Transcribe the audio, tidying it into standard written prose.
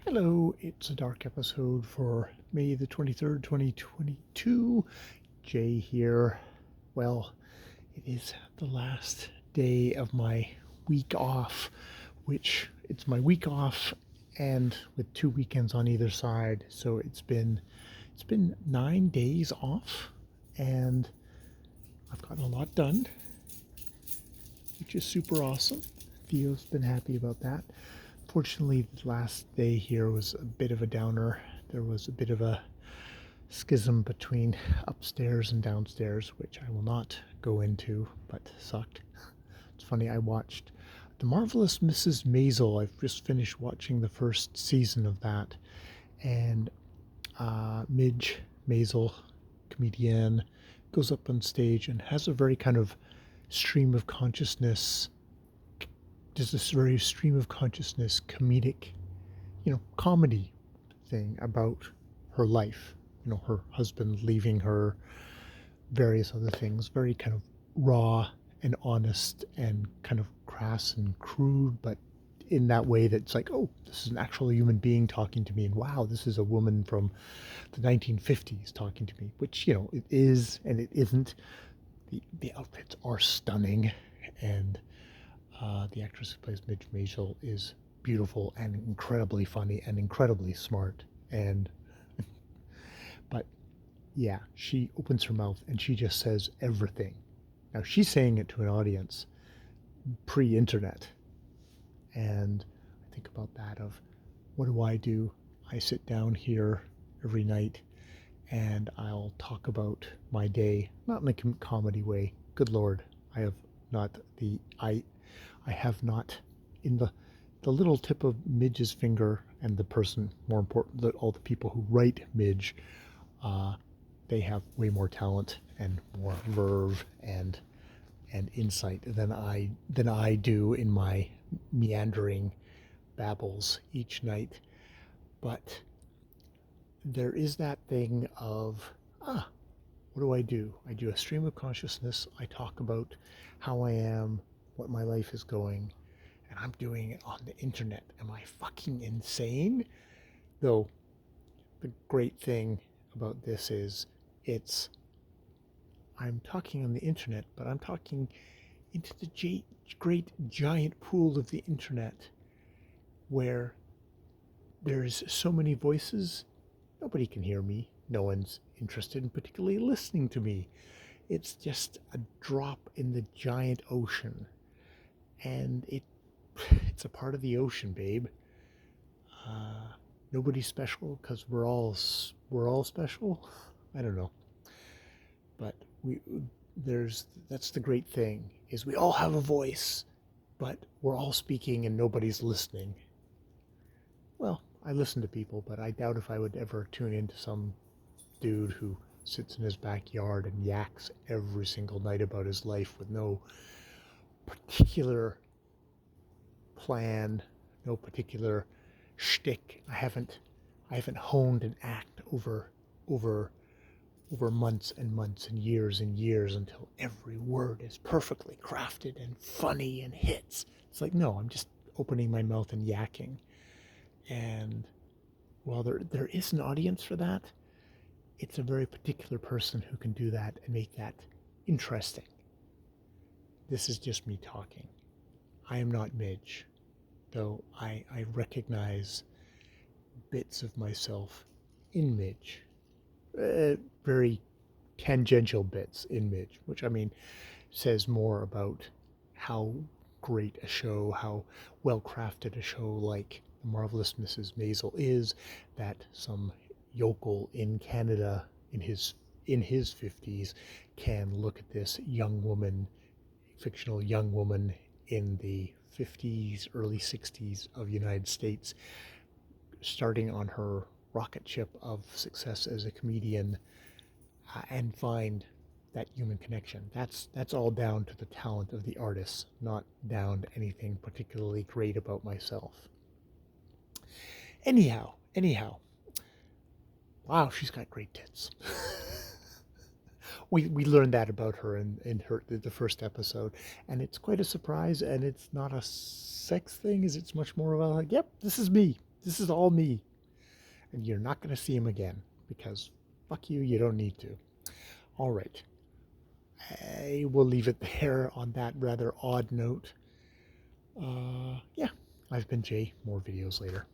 Hello, it's a dark episode for May the 23rd, 2022. Jay here. Well, it is the last day of my week off, which it's my week off and with 2 weekends on either side. So it's been 9 days off and I've gotten a lot done, which is super awesome. Theo's been happy about that. Fortunately, the last day here was a bit of a downer. There was a bit of a schism between upstairs and downstairs, which I will not go into, but sucked. It's funny, I watched The Marvelous Mrs. Maisel. I've just finished watching the first season of that. And Midge Maisel, comedian, goes up on stage and has a very kind of stream of consciousness does this very stream of consciousness comedic, comedy thing about her life, her husband leaving her, various other things, very kind of raw and honest and kind of crass and crude, but in that way that's like, oh, this is an actual human being talking to me, and wow, this is a woman from the 1950s talking to me, which, it is and it isn't. The outfits are stunning, and the actress who plays Midge Maisel is beautiful and incredibly funny and incredibly smart. And but yeah, she opens her mouth and she just says everything. Now she's saying it to an audience pre-internet, and I think about that of what do I do? I sit down here every night and I'll talk about my day, not in a comedy way. Good Lord, I have not the I have not in the little tip of Midge's finger, and the person, more important, all the people who write Midge, uh, they have way more talent and more verve and insight than I do in my meandering babbles each night. But there is that thing of what do I do? I do a stream of consciousness. I talk about how I am, what my life is going, and I'm doing it on the internet. Am I fucking insane? Though the great thing about this is it's I'm talking on the internet, but I'm talking into the great giant pool of the internet where there's so many voices. Nobody can hear me. No one's interested in particularly listening to me. It's just a drop in the giant ocean, and it's a part of the ocean, babe. Uh, Nobody's special because we're all special. I don't know, but that's the great thing is we all have a voice, but we're all speaking and nobody's listening. Well, I listen to people, but I doubt if I would ever tune into some dude who sits in his backyard and yaks every single night about his life with no particular plan, no particular shtick. I haven't honed an act over over months and months and years until every word is perfectly crafted and funny and hits. It's like, no, I'm just opening my mouth and yakking. And while there is an audience for that, it's a very particular person who can do that and make that interesting. This is just me talking. I am not Midge, though I recognize bits of myself in Midge. Very tangential bits in Midge, which I mean says more about how great a show, how well crafted a show like The Marvelous Mrs. Maisel is, that some yokel in Canada in his 50s can look at this young woman, fictional young woman in the 50s, early 60s of the United States, starting on her rocket ship of success as a comedian, and find that human connection. That's all down to the talent of the artist, not down to anything particularly great about myself. Anyhow, wow, she's got great tits. We learned that about her in the first episode, and it's quite a surprise. And it's not a sex thing, is it's much more about like, yep, this is me. This is all me. And you're not going to see him again because fuck you, you don't need to. All right. I will leave it there on that rather odd note. Yeah, I've been Jay. More videos later.